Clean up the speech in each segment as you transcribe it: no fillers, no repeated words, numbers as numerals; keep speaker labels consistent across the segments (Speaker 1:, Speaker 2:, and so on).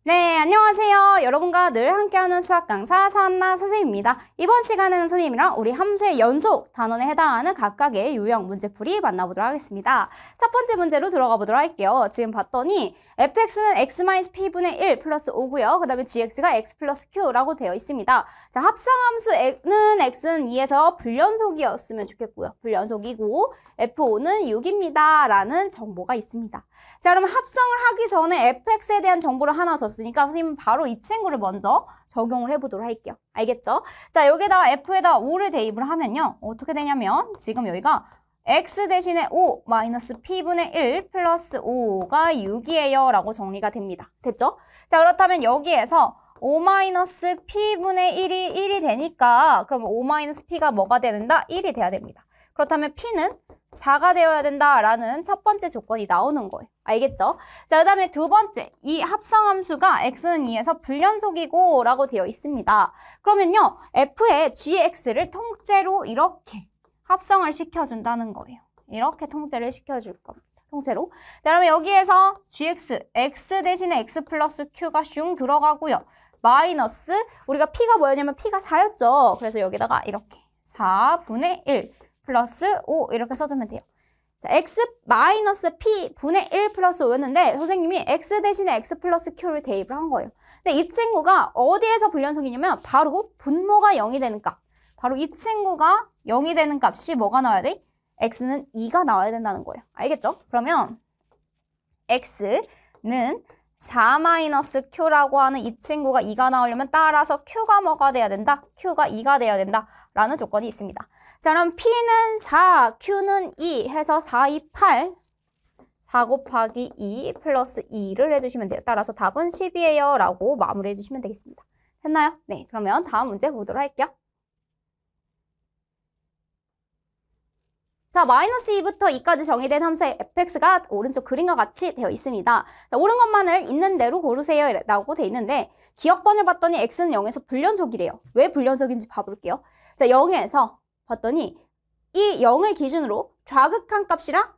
Speaker 1: 네, 안녕하세요. 여러분과 늘 함께하는 수학 강사 서한나 선생님입니다. 이번 시간에는 선생님이랑 우리 함수의 연속 단원에 해당하는 각각의 유형 문제풀이 만나보도록 하겠습니다. 첫 번째 문제로 들어가 보도록 할게요. 지금 봤더니 fx는 x-p분의 1 플러스 5고요. 그 다음에 gx가 x 플러스 q라고 되어 있습니다. 자, 합성함수는 x는 2에서 불연속이었으면 좋겠고요. 불연속이고 f5는 6입니다. 라는 정보가 있습니다. 자, 그럼 합성을 하기 전에 fx에 대한 정보를 하나 줬으니까 선생님은 바로 이 친구를 먼저 적용을 해보도록 할게요. 알겠죠? 자, 여기다가 f에다가 5를 대입을 하면요. 어떻게 되냐면 지금 여기가 x 대신에 5 마이너스 p분의 1 플러스 5가 6이에요. 라고 정리가 됩니다. 됐죠? 자, 그렇다면 여기에서 5 마이너스 p분의 1이 1이 되니까 그럼 5 마이너스 p가 뭐가 돼야 된다? 1이 돼야 됩니다. 그렇다면 p는 4가 되어야 된다라는 첫 번째 조건이 나오는 거예요. 알겠죠? 자, 그 다음에 두 번째, 이 합성함수가 x는 2에서 불연속이고 라고 되어 있습니다. 그러면요, f의 gx를 통째로 이렇게 합성을 시켜준다는 거예요. 이렇게 통째를 시켜줄 겁니다. 통째로. 자, 그러면 여기에서 gx, x 대신에 x 플러스 q가 슝 들어가고요. 마이너스, 우리가 p가 뭐였냐면 p가 4였죠. 그래서 여기다가 이렇게 4분의 1 플러스 5 이렇게 써주면 돼요. 자, x 마이너스 p 분의 1 플러스 5였는데 선생님이 x 대신에 x 플러스 q를 대입을 한 거예요. 근데 이 친구가 어디에서 불연속이냐면 바로 분모가 0이 되는 값. 바로 이 친구가 0이 되는 값이 뭐가 나와야 돼? x는 2가 나와야 된다는 거예요. 알겠죠? 그러면 x는 4 마이너스 q라고 하는 이 친구가 2가 나오려면 따라서 q가 뭐가 돼야 된다? q가 2가 돼야 된다. 라는 조건이 있습니다. 자, 그럼 p는 4, q는 2 해서 4, 2, 8, 4 곱하기 2 플러스 2를 해주시면 돼요. 따라서 답은 10이에요. 라고 마무리해 주시면 되겠습니다. 됐나요? 네, 그러면 다음 문제 보도록 할게요. 자, 마이너스 2부터 2까지 정의된 함수의 fx가 오른쪽 그림과 같이 되어 있습니다. 자, 옳은 것만을 있는 대로 고르세요. 라고 되어 있는데 기억번을 봤더니 x는 0에서 불연속이래요. 왜 불연속인지 봐볼게요. 자, 0에서 봤더니 이 0을 기준으로 좌극한 값이랑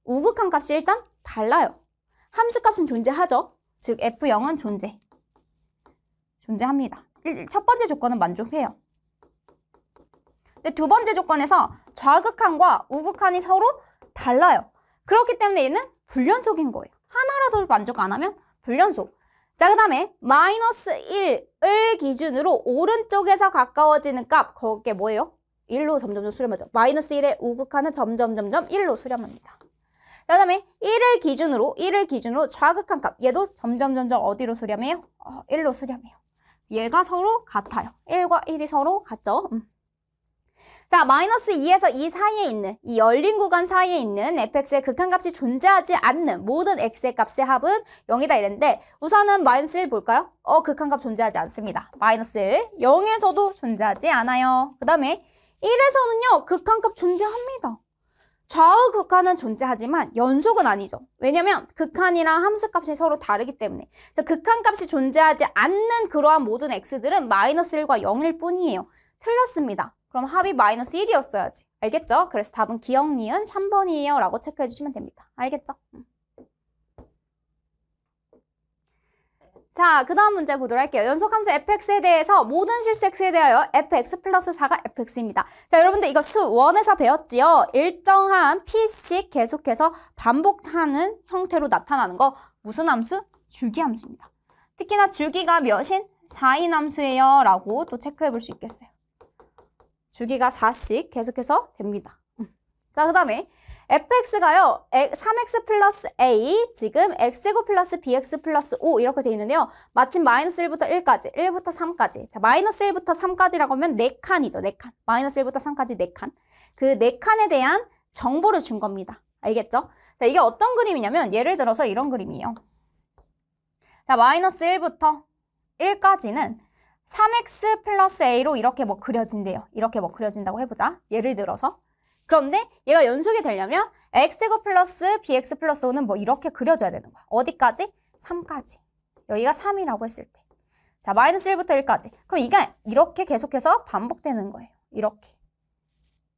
Speaker 1: 우극한 값이 일단 달라요. 함수 값은 존재하죠. 즉 f0은 존재합니다. 첫 번째 조건은 만족해요. 근데 두 번째 조건에서 좌극한과 우극한이 서로 달라요. 그렇기 때문에 얘는 불연속인 거예요. 하나라도 만족 안 하면 불연속. 자, 그 다음에 마이너스 1을 기준으로 오른쪽에서 가까워지는 값, 그게 뭐예요? 1로 점점 수렴하죠. 마이너스 1의 우극한은 점점 1로 수렴합니다. 그 다음에 1을 기준으로 좌극한 값, 얘도 점점 어디로 수렴해요? 1로 수렴해요. 얘가 서로 같아요. 1과 1이 서로 같죠? 자, 마이너스 2에서 2 사이에 있는 이 열린 구간 사이에 있는 fx의 극한값이 존재하지 않는 모든 x의 값의 합은 0이다 이랬는데 우선은 마이너스 1 볼까요? 극한값 존재하지 않습니다. 마이너스 1, 0에서도 존재하지 않아요. 그 다음에 1에서는요, 극한값 존재합니다. 좌우 극한은 존재하지만 연속은 아니죠. 왜냐면 극한이랑 함수값이 서로 다르기 때문에. 그래서 극한값이 존재하지 않는 그러한 모든 x들은 마이너스 1과 0일 뿐이에요. 틀렸습니다. 그럼 합이 마이너스 1이었어야지. 알겠죠? 그래서 답은 기억 니은 3번이에요. 라고 체크해 주시면 됩니다. 알겠죠? 자, 그 다음 문제 보도록 할게요. 연속함수 fx에 대해서 모든 실수 x에 대하여 fx 플러스 4가 fx입니다. 자, 여러분들 이거 수 1에서 배웠지요? 일정한 p씩 계속해서 반복하는 형태로 나타나는 거 무슨 함수? 주기함수입니다. 특히나 주기가 몇인? 4인 함수예요. 라고 또 체크해 볼 수 있겠어요. 주기가 4씩 계속해서 됩니다. 자, 그 다음에 fx가요. 3x 플러스 a, 지금 x제곱 플러스 bx 플러스 5 이렇게 되어 있는데요. 마침 마이너스 1부터 1까지, 1부터 3까지. 자, 마이너스 1부터 3까지라고 하면 4칸이죠. 4칸. 마이너스 1부터 3까지 4칸. 그 4칸에 대한 정보를 준 겁니다. 알겠죠? 자, 이게 어떤 그림이냐면 예를 들어서 이런 그림이에요. 자, 마이너스 1부터 1까지는 3x 플러스 a로 이렇게 뭐 그려진대요. 이렇게 뭐 그려진다고 해보자. 예를 들어서. 그런데 얘가 연속이 되려면 x제곱 플러스 bx 플러스 5는 뭐 이렇게 그려줘야 되는 거야. 어디까지? 3까지. 여기가 3이라고 했을 때. 자, 마이너스 1부터 1까지. 그럼 이게 이렇게 계속해서 반복되는 거예요. 이렇게.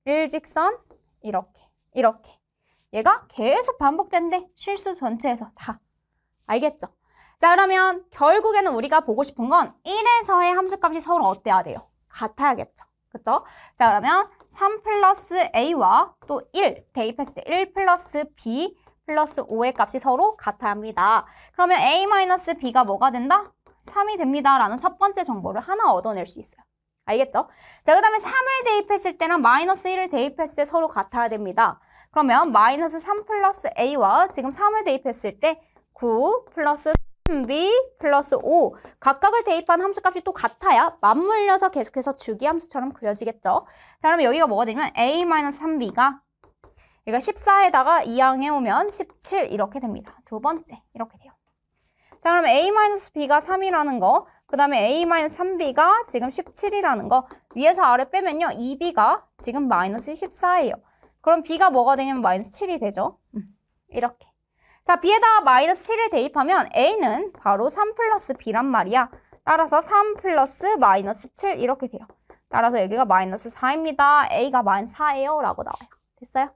Speaker 1: 일직선, 이렇게. 얘가 계속 반복된대. 실수 전체에서 다. 알겠죠? 자, 그러면 결국에는 우리가 보고 싶은 건 1에서의 함수값이 서로 어때야 돼요? 같아야겠죠. 그쵸? 자, 그러면 3 플러스 a와 또 1 대입했을 때 1 플러스 b 플러스 5의 값이 서로 같아야 합니다. 그러면 a 마이너스 b가 뭐가 된다? 3이 됩니다. 라는 첫 번째 정보를 하나 얻어낼 수 있어요. 알겠죠? 자, 그 다음에 3을 대입했을 때랑 마이너스 1을 대입했을 때 서로 같아야 됩니다. 그러면 마이너스 3 플러스 a와 지금 3을 대입했을 때 9 플러스 3b 플러스 5 각각을 대입한 함수값이 또 같아야 맞물려서 계속해서 주기함수처럼 그려지겠죠. 자, 그러면 여기가 뭐가 되냐면 a 마이너스 3b가 여기가 14에다가 2항에 오면 17 이렇게 됩니다. 두 번째 이렇게 돼요. 자, 그러면 a-b가 3이라는 거, 그 다음에 a-3b가 지금 17이라는 거, 위에서 아래 빼면요 2b가 지금 마이너스 14예요. 그럼 b가 뭐가 되냐면 마이너스 7이 되죠. 이렇게. 자, b에다가 마이너스 7을 대입하면 a는 바로 3 플러스 b란 말이야. 따라서 3 플러스 마이너스 7 이렇게 돼요. 따라서 여기가 마이너스 4입니다. a가 마이너스 4예요 라고 나와요. 됐어요?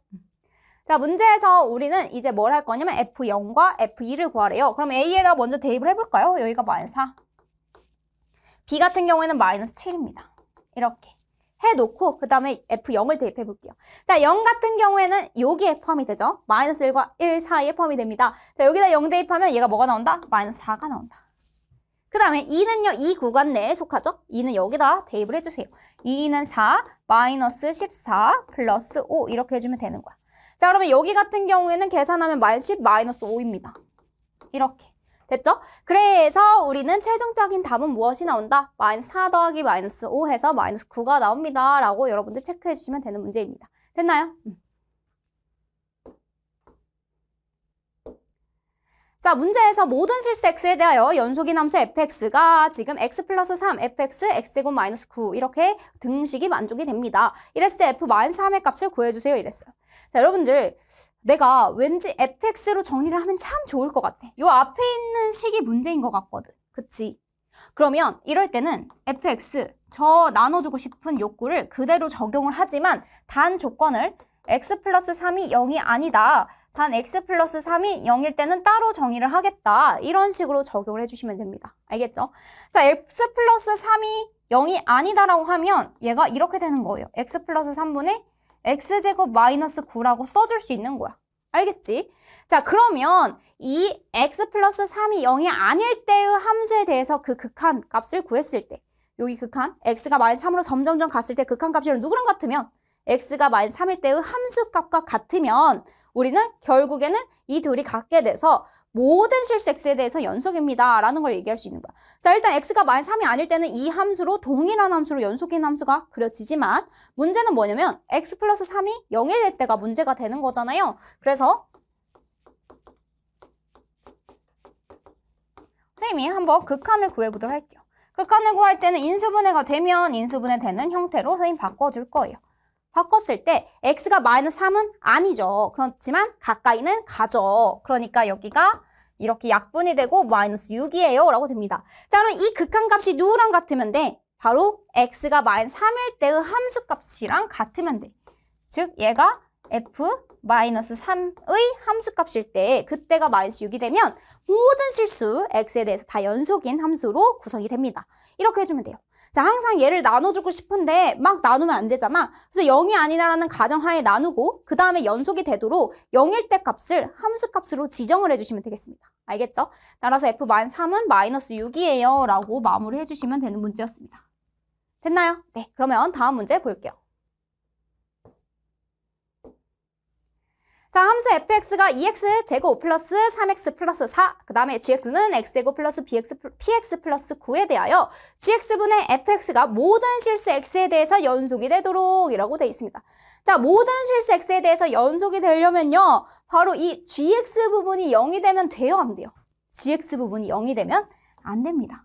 Speaker 1: 자, 문제에서 우리는 이제 뭘 할 거냐면 F0과 F2를 구하래요. 그럼 A에다 먼저 대입을 해볼까요? 여기가 마이너스 4. B 같은 경우에는 마이너스 7입니다. 이렇게 해놓고 그 다음에 F0을 대입해 볼게요. 자, 0 같은 경우에는 여기에 포함이 되죠. 마이너스 1과 1 사이에 포함이 됩니다. 자, 여기다 0 대입하면 얘가 뭐가 나온다? 마이너스 4가 나온다. 그 다음에 2는요, 이 구간 내에 속하죠? 2는 여기다 대입을 해주세요. 2는 4, 마이너스 14, 플러스 5 이렇게 해주면 되는 거야. 자, 그러면 여기 같은 경우에는 계산하면 마이너스 10, 마이너스 5입니다. 이렇게. 됐죠? 그래서 우리는 최종적인 답은 무엇이 나온다? 마이너스 4 더하기 마이너스 5 해서 마이너스 9가 나옵니다. 라고 여러분들 체크해 주시면 되는 문제입니다. 됐나요? 자, 문제에서 모든 실수 x에 대하여 연속인 함수 fx가 지금 x 플러스 3, fx, x제곱 마이너스 9 이렇게 등식이 만족이 됩니다. 이랬을 때 f 마이너스 3의 값을 구해주세요. 이랬어요. 자, 여러분들 내가 왠지 fx로 정리를 하면 참 좋을 것 같아. 요 앞에 있는 식이 문제인 것 같거든. 그치? 그러면 이럴 때는 fx, 저 나눠주고 싶은 욕구를 그대로 적용을 하지만 단 조건을 x 플러스 3이 0이 아니다. 단 x 플러스 3이 0일 때는 따로 정의를 하겠다. 이런 식으로 적용을 해주시면 됩니다. 알겠죠? 자, x 플러스 3이 0이 아니다라고 하면 얘가 이렇게 되는 거예요. x 플러스 3분의 x제곱 마이너스 9라고 써줄 수 있는 거야. 알겠지? 자, 그러면 이 x 플러스 3이 0이 아닐 때의 함수에 대해서 그 극한 값을 구했을 때 여기 극한 x가 마이너스 3으로 점점점 갔을 때 극한 값이 누구랑 같으면 x가 마이너스 3일 때의 함수값과 같으면 우리는 결국에는 이 둘이 같게 돼서 모든 실수 x에 대해서 연속입니다. 라는 걸 얘기할 수 있는 거야. 자, 일단 x가 마이너스 3이 아닐 때는 이 함수로 동일한 함수로 연속인 함수가 그려지지만 문제는 뭐냐면 x 플러스 3이 0일 될 때가 문제가 되는 거잖아요. 그래서 선생님이 한번 극한을 구해보도록 할게요. 극한을 구할 때는 인수분해가 되면 인수분해 되는 형태로 선생님 바꿔줄 거예요. 바꿨을 때 x가 마이너스 3은 아니죠. 그렇지만 가까이는 가죠. 그러니까 여기가 이렇게 약분이 되고 마이너스 6이에요. 라고 됩니다. 자, 그럼 이 극한값이 누구랑 같으면 돼? 바로 x가 마이너스 3일 때의 함수값이랑 같으면 돼. 즉 얘가 f 마이너스 3의 함수값일 때 그때가 마이너스 6이 되면 모든 실수 x에 대해서 다 연속인 함수로 구성이 됩니다. 이렇게 해주면 돼요. 자, 항상 얘를 나눠주고 싶은데 막 나누면 안 되잖아. 그래서 0이 아니라는 가정하에 나누고 그 다음에 연속이 되도록 0일 때 값을 함수값으로 지정을 해주시면 되겠습니다. 알겠죠? 따라서 f-3은 마이너스 6이에요 라고 마무리해 주시면 되는 문제였습니다. 됐나요? 네, 그러면 다음 문제 볼게요. 자, 함수 fx가 2x제곱 플러스 3x 플러스 4, 그 다음에 gx는 x제곱 플러스 px 플러스 9에 대하여 gx분의 fx가 모든 실수 x에 대해서 연속이 되도록 이라고 되어 있습니다. 자, 모든 실수 x에 대해서 연속이 되려면요, 바로 이 gx 부분이 0이 되면 돼요, 안 돼요? gx 부분이 0이 되면 안 됩니다.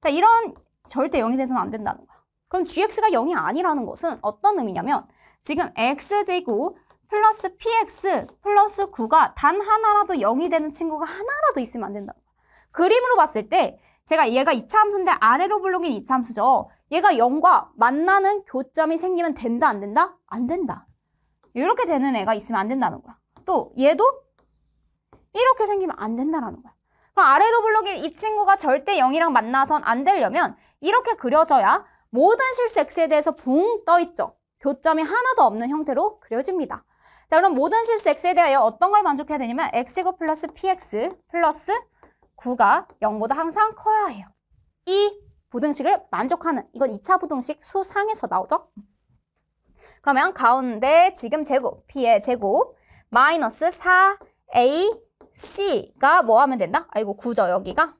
Speaker 1: 자, 이런 절대 0이 돼서는 안 된다는 거야. 그럼 gx가 0이 아니라는 것은 어떤 의미냐면 지금 x제곱 플러스 px 플러스 9가 단 하나라도 0이 되는 친구가 하나라도 있으면 안 된다. 그림으로 봤을 때 제가 얘가 2차 함수인데 아래로 불러긴 2차 함수죠. 얘가 0과 만나는 교점이 생기면 된다, 안 된다? 안 된다. 이렇게 되는 애가 있으면 안 된다는 거야. 또 얘도 이렇게 생기면 안 된다라는 거야. 그럼 아래로 블록인 이 친구가 절대 0이랑 만나선 안 되려면 이렇게 그려져야 모든 실수 x에 대해서 붕 떠있죠. 교점이 하나도 없는 형태로 그려집니다. 자, 그럼 모든 실수 x에 대하여 어떤 걸 만족해야 되냐면 x제곱 플러스 px 플러스 9가 0보다 항상 커야 해요. 이 부등식을 만족하는, 이건 2차 부등식 수상에서 나오죠. 그러면 가운데 지금 제곱, p의 제곱 마이너스 4ac가 뭐 하면 된다? 아이고 9죠 여기가.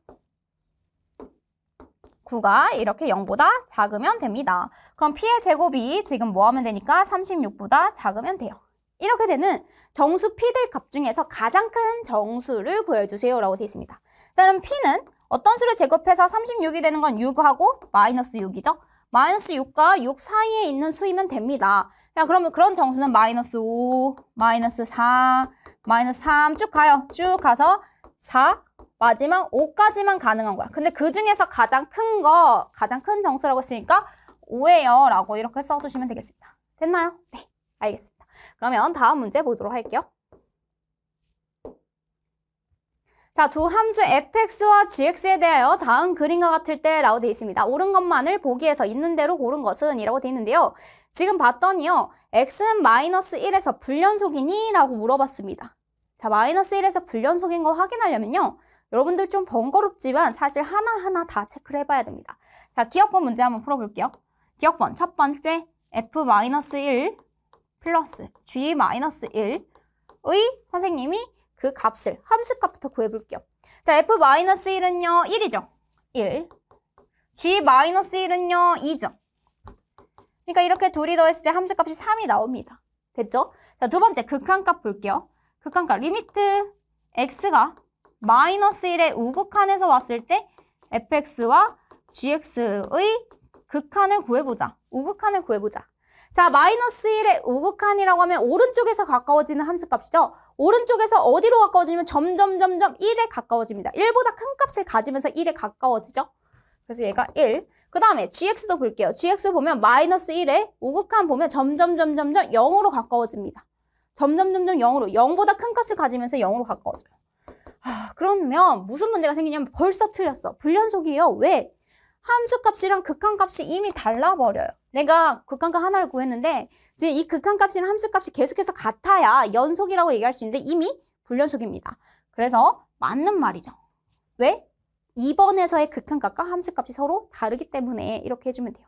Speaker 1: 9가 이렇게 0보다 작으면 됩니다. 그럼 p의 제곱이 지금 뭐 하면 되니까 36보다 작으면 돼요. 이렇게 되는 정수 p들 값 중에서 가장 큰 정수를 구해주세요 라고 되어 있습니다. 자, 그럼 p는 어떤 수를 제곱해서 36이 되는 건 6하고 마이너스 6이죠. 마이너스 6과 6 사이에 있는 수이면 됩니다. 야, 그러면 그런 정수는 마이너스 5, 마이너스 4, 마이너스 3 쭉 가요. 쭉 가서 4, 마지막 5까지만 가능한 거야. 근데 그 중에서 가장 큰 정수라고 했으니까 5예요 라고 이렇게 써주시면 되겠습니다. 됐나요? 네, 알겠습니다. 그러면 다음 문제 보도록 할게요. 자, 두 함수 fx와 gx에 대하여 다음 그림과 같을 때 라고 되어 있습니다. 옳은 것만을 보기에서 있는 대로 고른 것은 이라고 되어 있는데요. 지금 봤더니요. x는 마이너스 1에서 불연속이니? 라고 물어봤습니다. 자, 마이너스 1에서 불연속인 거 확인하려면요. 여러분들 좀 번거롭지만 사실 하나하나 다 체크를 해봐야 됩니다. 자, 기억번 문제 한번 풀어볼게요. 기억번 첫 번째 f-1 플러스 g-1의 선생님이 그 값을, 함수값부터 구해볼게요. 자, f-1은요, 1이죠. 1. g-1은요, 2죠. 그러니까 이렇게 둘이 더했을 때 함수값이 3이 나옵니다. 됐죠? 자, 두 번째 극한값 볼게요. 극한값 리미트 x가 마이너스 1의 우극한에서 왔을 때 fx와 gx의 극한을 구해보자. 우극한을 구해보자. 자, 마이너스 1의 우극한이라고 하면 오른쪽에서 가까워지는 함수값이죠. 오른쪽에서 어디로 가까워지면 점점 1에 가까워집니다. 1보다 큰 값을 가지면서 1에 가까워지죠. 그래서 얘가 1. 그 다음에 gx도 볼게요. gx 보면 마이너스 1에 우극한 보면 점점 0으로 가까워집니다. 점점 0으로 0보다 큰 값을 가지면서 0으로 가까워져요. 그러면 무슨 문제가 생기냐면 벌써 틀렸어. 불연속이에요. 왜? 함수값이랑 극한값이 이미 달라버려요. 내가 극한값 하나를 구했는데 지금 이 극한값이랑 함수값이 계속해서 같아야 연속이라고 얘기할 수 있는데 이미 불연속입니다. 그래서 맞는 말이죠. 왜? 2번에서의 극한값과 함수값이 서로 다르기 때문에 이렇게 해주면 돼요.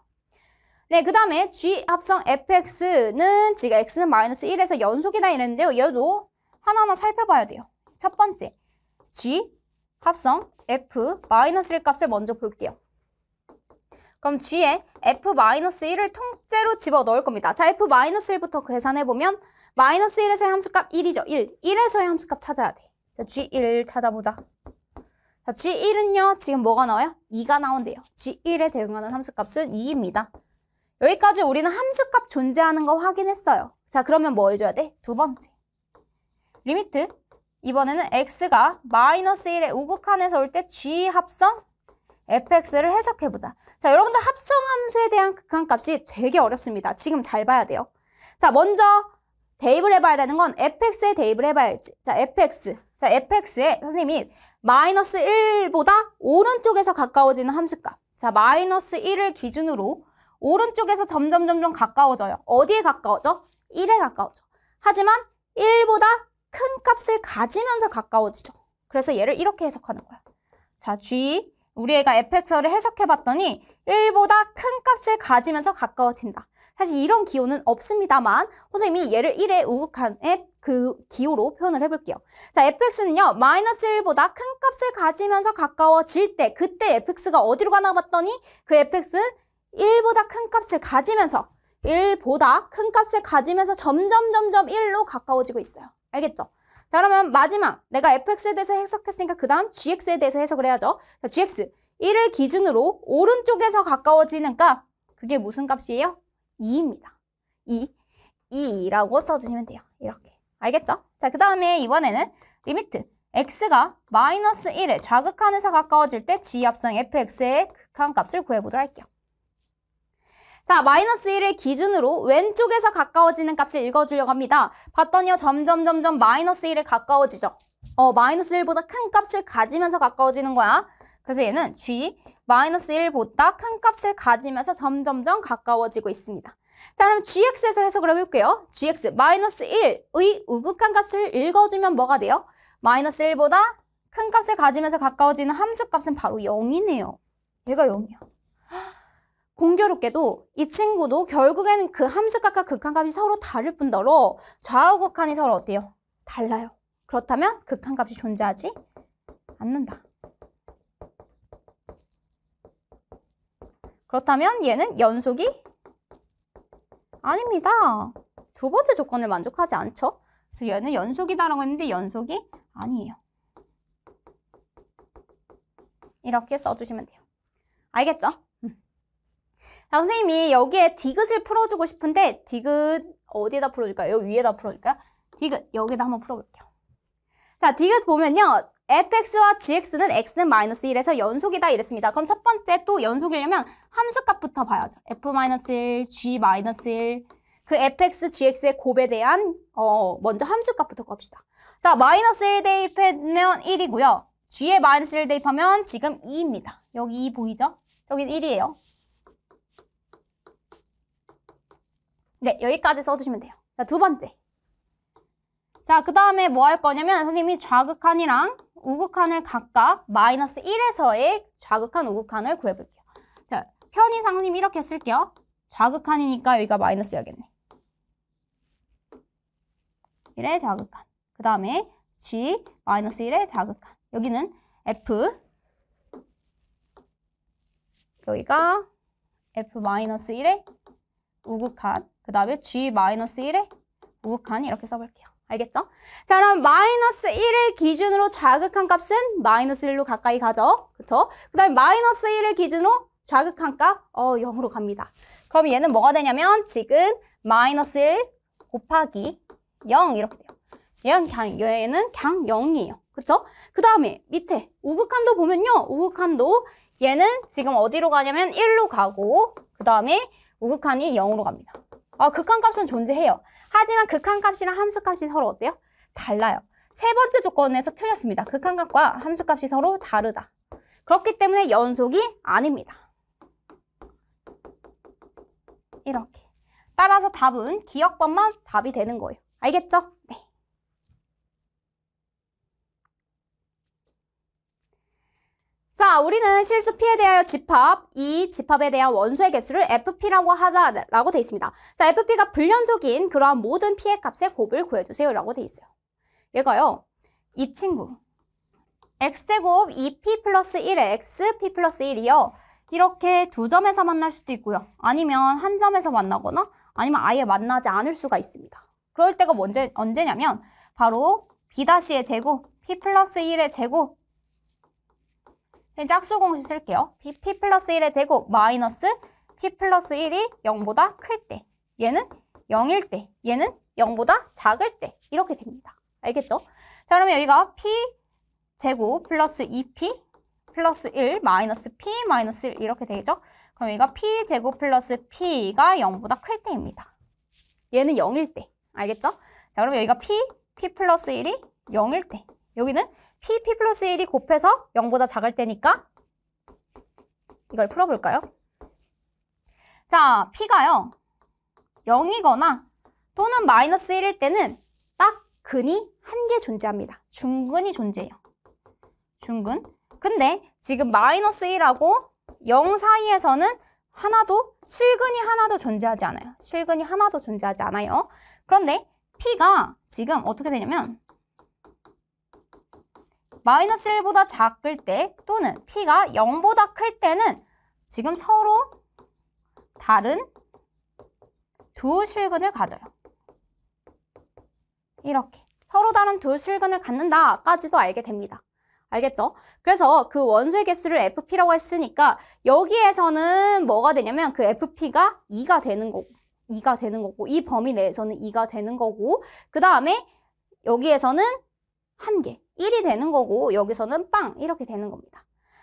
Speaker 1: 네, 그 다음에 g 합성 fx는 지가 x는 마이너스 1에서 연속이다 이랬는데요. 얘도 하나하나 살펴봐야 돼요. 첫 번째 g 합성 f 마이너스 1 값을 먼저 볼게요. 그럼 g에 f-1을 통째로 집어넣을 겁니다. 자, f-1부터 계산해보면 마이너스 1에서의 함수값 1이죠. 1. 1에서의 함수값 찾아야 돼. 자, g1 찾아보자. 자, g1은요. 지금 뭐가 나와요? 2가 나온대요. g1에 대응하는 함수값은 2입니다. 여기까지 우리는 함수값 존재하는 거 확인했어요. 자, 그러면 뭐 해줘야 돼? 두 번째. 리미트. 이번에는 x가 마이너스 1의 우극한에서 올 때 g 합성 fx를 해석해보자. 자, 여러분들 합성함수에 대한 극한값이 되게 어렵습니다. 지금 잘 봐야 돼요. 자, 먼저 대입을 해봐야 되는 건 fx에 대입을 해봐야지. 자, fx. 자, fx에 선생님이 마이너스 1보다 오른쪽에서 가까워지는 함수값. 자, 마이너스 1을 기준으로 오른쪽에서 점점 가까워져요. 어디에 가까워져? 1에 가까워져. 하지만 1보다 큰 값을 가지면서 가까워지죠. 그래서 얘를 이렇게 해석하는 거야. 자, g 우리 애가 fx를 해석해봤더니 1보다 큰 값을 가지면서 가까워진다. 사실 이런 기호는 없습니다만 선생님이 얘를 1의 우극한의 그 기호로 표현을 해볼게요. 자, fx는요. 마이너스 1보다 큰 값을 가지면서 가까워질 때 그때 fx가 어디로 가나 봤더니 그 fx는 1보다 큰 값을 가지면서 1보다 큰 값을 가지면서 점점 1로 가까워지고 있어요. 알겠죠? 자, 그러면 마지막 내가 fx에 대해서 해석했으니까 그 다음 gx에 대해서 해석을 해야죠. 자, gx 1을 기준으로 오른쪽에서 가까워지는 값 그게 무슨 값이에요? 2입니다. 2라고 써주시면 돼요. 이렇게. 알겠죠? 자, 그 다음에 이번에는 리미트 x가 마이너스 1의 좌극한에서 가까워질 때 g 합성 fx의 극한값을 구해보도록 할게요. 자, 마이너스 1을 기준으로 왼쪽에서 가까워지는 값을 읽어주려고 합니다. 봤더니요, 점점 마이너스 1에 가까워지죠. 마이너스 1보다 큰 값을 가지면서 가까워지는 거야. 그래서 얘는 G 마이너스 1보다 큰 값을 가지면서 점점점 가까워지고 있습니다. 자, 그럼 GX에서 해석을 해볼게요. GX 마이너스 1의 우극한 값을 읽어주면 뭐가 돼요? 마이너스 1보다 큰 값을 가지면서 가까워지는 함수 값은 바로 0이네요. 얘가 0이야. 공교롭게도 이 친구도 결국에는 그 함수값과 극한값이 서로 다를 뿐더러 좌우극한이 서로 어때요? 달라요. 그렇다면 극한값이 존재하지 않는다. 그렇다면 얘는 연속이 아닙니다. 두 번째 조건을 만족하지 않죠? 그래서 얘는 연속이다라고 했는데 연속이 아니에요. 이렇게 써주시면 돼요. 알겠죠? 자, 선생님이 여기에 디귿을 풀어주고 싶은데 디귿 어디에다 풀어줄까요? 여기 위에다 풀어줄까요? 디귿 여기다 한번 풀어볼게요. 자, 디귿 보면요. fx와 gx는 x는 마이너스 1에서 연속이다 이랬습니다. 그럼 첫 번째 또 연속이려면 함수값부터 봐야죠. f-1, g-1 그 fx, gx의 곱에 대한 먼저 함수값부터 곱시다. 자, 마이너스 1 대입하면 1이고요. g에 마이너스 1 대입하면 지금 2입니다. 여기 2 보이죠? 여기는 1이에요. 네, 여기까지 써주시면 돼요. 자, 두 번째. 자, 그 다음에 뭐 할 거냐면 선생님이 좌극한이랑 우극한을 각각 마이너스 1에서의 좌극한, 우극한을 구해볼게요. 자, 편의상 선생님 이렇게 쓸게요. 좌극한이니까 여기가 마이너스 여겠네. 1의 좌극한. 그 다음에 G 마이너스 1의 좌극한. 여기는 F. 여기가 F 마이너스 1의 우극한. 그 다음에 G 마이너스 1의 우극한 이렇게 써볼게요. 알겠죠? 자, 그럼 마이너스 1을 기준으로 좌극한 값은 마이너스 1로 가까이 가죠? 그쵸? 그 다음에 마이너스 1을 기준으로 좌극한 값 0으로 갑니다. 그럼 얘는 뭐가 되냐면 지금 마이너스 1 곱하기 0 이렇게 돼요. 얘는 그냥 0이에요. 그쵸? 그 다음에 밑에 우극한도 보면요. 우극한도 얘는 지금 어디로 가냐면 1로 가고 그 다음에 우극한이 0으로 갑니다. 극한값은 존재해요. 하지만 극한값이랑 함수값이 서로 어때요? 달라요. 세 번째 조건에서 틀렸습니다. 극한값과 함수값이 서로 다르다. 그렇기 때문에 연속이 아닙니다. 이렇게. 따라서 답은 기억법만 답이 되는 거예요. 알겠죠? 네. 자, 우리는 실수 P에 대하여 집합, 이 집합에 대한 원소의 개수를 FP라고 하자라고 돼 있습니다. 자, FP가 불연속인 그러한 모든 P의 값의 곱을 구해주세요 라고 돼 있어요. 얘가요, 이 친구 X제곱 2P 플러스 1의 X, P 플러스 1이요. 이렇게 두 점에서 만날 수도 있고요. 아니면 한 점에서 만나거나 아니면 아예 만나지 않을 수가 있습니다. 그럴 때가 언제냐면 바로 B-의 제곱, P 플러스 1의 제곱 짝수 공식 쓸게요. P 플러스 1의 제곱 마이너스 P 플러스 1이 0보다 클 때 얘는 0일 때 얘는 0보다 작을 때 이렇게 됩니다. 알겠죠? 자, 그러면 여기가 P 제곱 플러스 2P 플러스 1 마이너스 P 마이너스 1 이렇게 되죠? 그럼 여기가 P 제곱 플러스 P가 0보다 클 때입니다. 얘는 0일 때. 알겠죠? 자, 그러면 여기가 P 플러스 1이 0일 때 여기는 P 플러스 1이 곱해서 0보다 작을 때니까 이걸 풀어볼까요? 자, P가요 0이거나 또는 마이너스 1일 때는 딱 근이 한 개 존재합니다. 중근이 존재해요. 중근. 근데 지금 마이너스 1하고 0 사이에서는 실근이 하나도 존재하지 않아요. 실근이 하나도 존재하지 않아요. 그런데 P가 지금 어떻게 되냐면 마이너스 1보다 작을 때 또는 P가 0보다 클 때는 지금 서로 다른 두 실근을 가져요. 이렇게. 서로 다른 두 실근을 갖는다까지도 알게 됩니다. 알겠죠? 그래서 그 원소의 개수를 FP라고 했으니까 여기에서는 뭐가 되냐면 그 FP가 2가 되는 거고 이 범위 내에서는 2가 되는 거고 그 다음에 여기에서는 1개 1이 되는 거고 여기서는 빵 이렇게 되는 겁니다.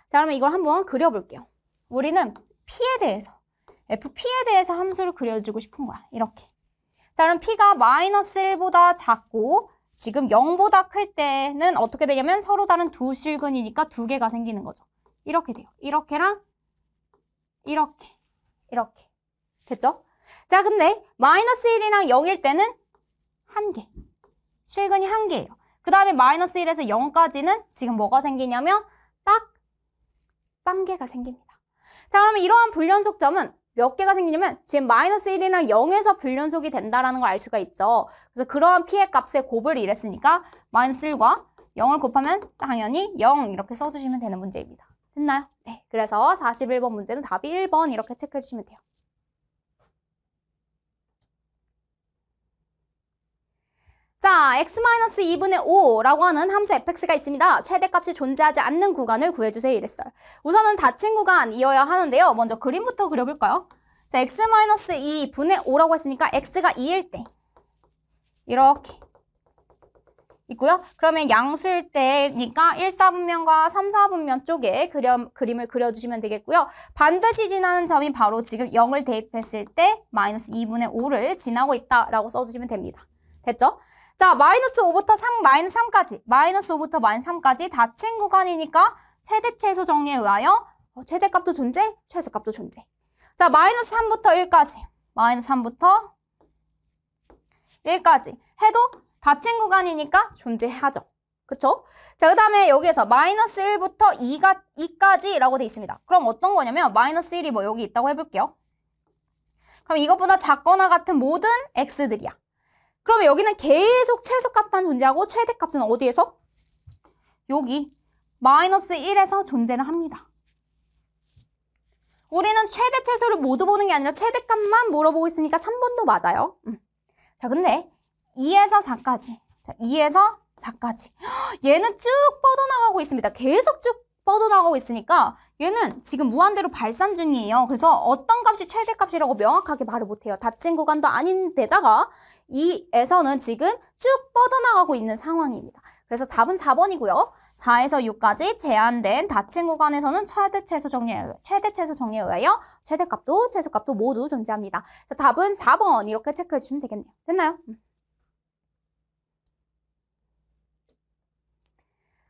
Speaker 1: 자, 그러면 이걸 한번 그려볼게요. 우리는 P에 대해서 FP에 대해서 함수를 그려주고 싶은 거야. 이렇게. 자, 그럼 P가 마이너스 1보다 작고 지금 0보다 클 때는 어떻게 되냐면 서로 다른 두 실근이니까 두 개가 생기는 거죠. 이렇게 돼요. 이렇게랑 이렇게. 됐죠? 자, 근데 마이너스 1이랑 0일 때는 한 개. 실근이 한 개예요. 그 다음에 마이너스 1에서 0까지는 지금 뭐가 생기냐면 딱 빵개가 생깁니다. 자, 그러면 이러한 불연속점은 몇 개가 생기냐면 지금 마이너스 1이랑 0에서 불연속이 된다라는 걸 알 수가 있죠. 그래서 그러한 p의 값의 곱을 이랬으니까 마이너스 1과 0을 곱하면 당연히 0 이렇게 써주시면 되는 문제입니다. 됐나요? 네. 그래서 41번 문제는 답이 1번 이렇게 체크해 주시면 돼요. 자, x-2분의 5라고 하는 함수 fx가 있습니다. 최대값이 존재하지 않는 구간을 구해주세요 이랬어요. 우선은 닫힌 구간이어야 하는데요. 먼저 그림부터 그려볼까요? 자, x-2분의 5라고 했으니까 x가 2일 때 이렇게 있고요. 그러면 양수일 때니까 1, 4분면과 3, 4분면 쪽에 그림을 그려주시면 되겠고요. 반드시 지나는 점이 바로 지금 0을 대입했을 때 마이너스 2분의 5를 지나고 있다라고 써주시면 됩니다. 됐죠? 자, 마이너스 5부터 3, 마이너스 3까지. 마이너스 5부터 마이너스 3까지 닫힌 구간이니까 최대 최소 정리에 의하여 최대값도 존재, 최소값도 존재. 자, 마이너스 3부터 1까지. 마이너스 3부터 1까지 해도 닫힌 구간이니까 존재하죠. 그쵸? 자, 그 다음에 여기에서 마이너스 1부터 2까지라고 돼 있습니다. 그럼 어떤 거냐면 마이너스 1이 뭐 여기 있다고 해볼게요. 그럼 이것보다 작거나 같은 모든 x들이야. 그러면 여기는 계속 최소값만 존재하고 최대값은 어디에서? 여기 마이너스 1에서 존재를 합니다. 우리는 최대 최소를 모두 보는 게 아니라 최대값만 물어보고 있으니까 3번도 맞아요. 자, 근데 2에서 4까지. 자, 2에서 4까지. 얘는 쭉 뻗어나가고 있습니다. 계속 쭉 뻗어나가고 있으니까 얘는 지금 무한대로 발산 중이에요. 그래서 어떤 값이 최대값이라고 명확하게 말을 못해요. 닫힌 구간도 아닌데다가 2에서는 지금 쭉 뻗어나가고 있는 상황입니다. 그래서 답은 4번이고요. 4에서 6까지 제한된 닫힌 구간에서는 최대 최소 정리에 의하여 최대값도 최소값도 모두 존재합니다. 자, 답은 4번 이렇게 체크해 주시면 되겠네요. 됐나요?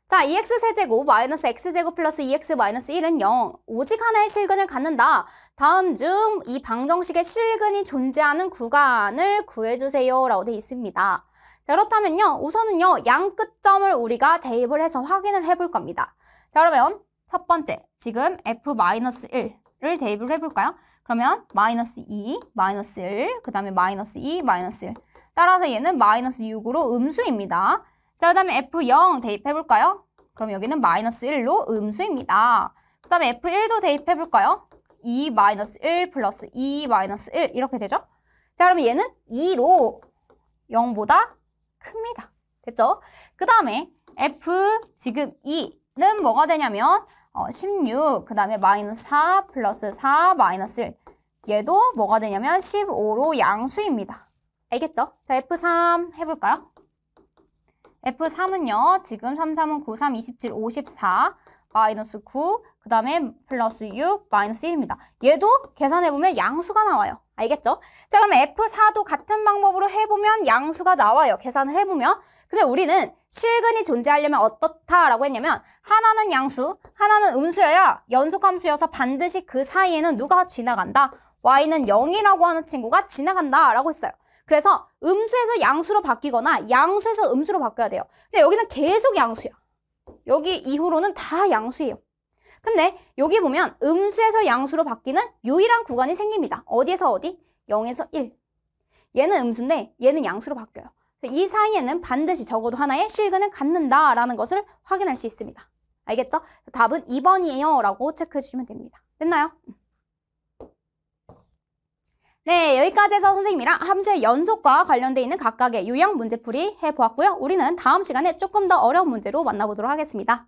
Speaker 1: 자, 2x세제곱 마이너스 x제곱 플러스 2x 마이너스 1은 0. 오직 하나의 실근을 갖는다. 다음 중 이 방정식의 실근이 존재하는 구간을 구해주세요 라고 되어 있습니다. 자, 그렇다면요. 우선은요. 양 끝점을 우리가 대입을 해서 확인을 해볼 겁니다. 자, 그러면 첫 번째 지금 f-1을 대입을 해볼까요? 그러면 마이너스 2, 마이너스 1, 그 다음에 마이너스 2, 마이너스 1. 따라서 얘는 마이너스 6으로 음수입니다. 자, 그 다음에 F0 대입해볼까요? 그럼 여기는 마이너스 1로 음수입니다. 그 다음에 F1도 대입해볼까요? 2 마이너스 1 플러스 2 마이너스 1 이렇게 되죠? 자, 그러면 얘는 2로 0보다 큽니다. 됐죠? 그 다음에 F 지금 2는 뭐가 되냐면 16, 그 다음에 마이너스 4 플러스 4 마이너스 1. 얘도 뭐가 되냐면 15로 양수입니다. 알겠죠? 자, F3 해볼까요? F3은요, 지금 3, 3은 9, 3, 27, 54, 마이너스 9, 그 다음에 플러스 6, 마이너스 1입니다. 얘도 계산해보면 양수가 나와요. 알겠죠? 자, 그러면 F4도 같은 방법으로 해보면 양수가 나와요. 계산을 해보면. 근데 우리는 실근이 존재하려면 어떻다라고 했냐면 하나는 양수, 하나는 음수여야 연속함수여서 반드시 그 사이에는 누가 지나간다? y는 0이라고 하는 친구가 지나간다 라고 했어요. 그래서 음수에서 양수로 바뀌거나 양수에서 음수로 바뀌어야 돼요. 근데 여기는 계속 양수야. 여기 이후로는 다 양수예요. 근데 여기 보면 음수에서 양수로 바뀌는 유일한 구간이 생깁니다. 어디에서 어디? 0에서 1. 얘는 음수인데 얘는 양수로 바뀌어요. 이 사이에는 반드시 적어도 하나의 실근을 갖는다라는 것을 확인할 수 있습니다. 알겠죠? 답은 2번이에요 라고 체크해 주시면 됩니다. 됐나요? 네, 여기까지 해서 선생님이랑 함수의 연속과 관련되어 있는 각각의 유형 문제풀이 해보았고요. 우리는 다음 시간에 조금 더 어려운 문제로 만나보도록 하겠습니다.